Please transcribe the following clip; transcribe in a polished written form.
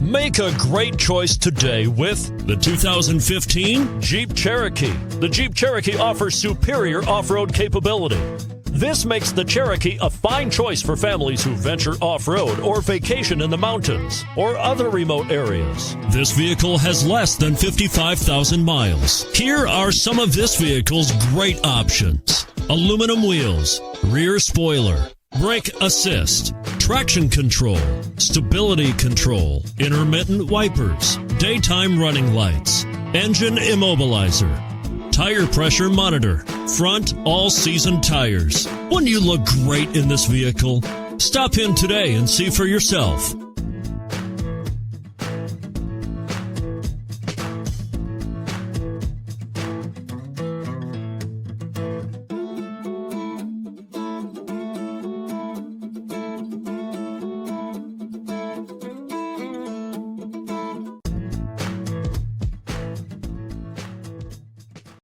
Make a great choice today with the 2015 Jeep Cherokee. The Jeep Cherokee offers superior off-road capability. This makes the Cherokee a fine choice for families who venture off-road or vacation in the mountains or other remote areas. This vehicle has less than 55,000 miles. Here are some of this vehicle's great options: aluminum wheels, rear spoiler, brake assist, traction control, stability control, intermittent wipers, daytime running lights, engine immobilizer, tire pressure monitor, front all-season tires. Wouldn't you look great in this vehicle? Stop in today and see for yourself.